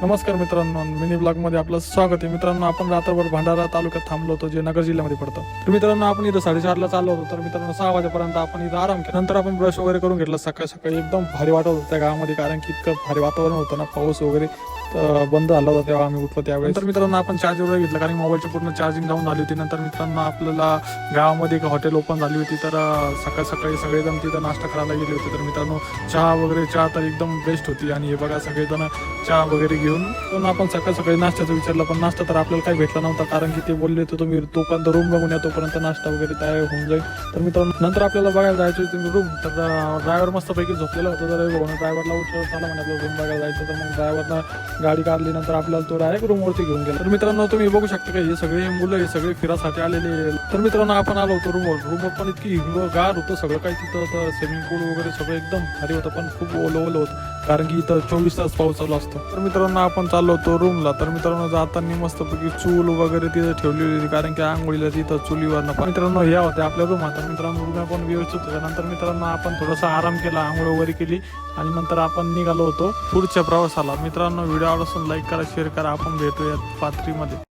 नमस्कार मित्रांनो, mini blog मध्ये आपलं स्वागत आहे. मित्रांनो, आपण रात्रभर भंडारा तालुक्यात थांबलो होतो, जे नगर जिल्ह्यामध्ये पडतं. तर मित्रांनो, आपण इथं 4:30 ला चाललो होतो. तर मित्रांनो, 6 वाजेपर्यंत आपण इथं आराम केला. नंतर आपण ब्रश वगैरे करून घेतला. सकाळी सकाळी एकदम भारी वाटत होतं त्या गावामध्ये, कारण की इतकं भारी वातावरण होतं ना, पाऊस वगैरे बंद झाला होता तेव्हा आम्ही उठलो त्यावेळेस. नंतर मित्रांनो, आपण चार्जर वगैरे घेतलं, कारण मोबाईलची पूर्ण चार्जिंग डाऊन झाली होती. नंतर मित्रांनो, आपल्याला गावामध्ये एक हॉटेल ओपन झाली होती, तर सकाळ सकाळी सगळेजण तिथं नाश्ता करायला गेले होते. तर मित्रांनो, चहा तर एकदम बेस्ट होती. आणि हे बघा, सगळेजण चहा वगैरे घेऊन पण आपण सकाळ सकाळी नाश्त्याचं विचारलं, पण नाश्ता तर आपल्याला काही भेटला नव्हता, कारण की ते बोलले होते तुम्ही तोपर्यंत रूम बघून या, तोपर्यंत नाश्ता वगैरे तयार होऊन जाईल. तर मित्रांनो, नंतर आपल्याला बघायला जायचं होतं रूम. तर ड्रायव्हर मस्तपैकी झोपलेला होता. तर ड्रायव्हरला उठलं, चला म्हणे आपल्याला रूम बघायला जायचं. तर मग ड्रायव्हरनं गाडी काढली. नंतर आपल्याला तो डायरेक्ट रूमवरती घेऊन गेला. तर मित्रांनो, तुम्ही बघू शकता का, हे सगळे मुलं हे सगळे फिरासाठी आलेले. तर मित्रांनो, आपण आलो होतो रूमवर पण इतकी गार होतं सगळं काही तिथं. स्विमिंग पूल वगैरे सगळं एकदम भारी होतं, पण खूप ओलं होतं, कारण की इथं 24 तास पाऊस चालू असतो. तर मित्रांनो, आपण चाललो होतो रूमला. तर मित्रांनो, जाताना मस्तपैकी चूल वगैरे तिथं ठेवली होती, कारण की आंघोळीला तिथं चुलीवर. मित्रांनो, या होत्या आपल्या रूम. तर मित्रांनो, रूम पण व्यवस्थित होत्या. नंतर मित्रांनो, आपण थोडासा आराम केला, आंघोळ वगैरे केली, आणि नंतर आपण निघालो होतो पुढच्या प्रवासाला. मित्रांनो, व्हिडिओ आवडला असेल लाईक करा, शेअर करा. आपण भेटूयात पात्रीमध्ये.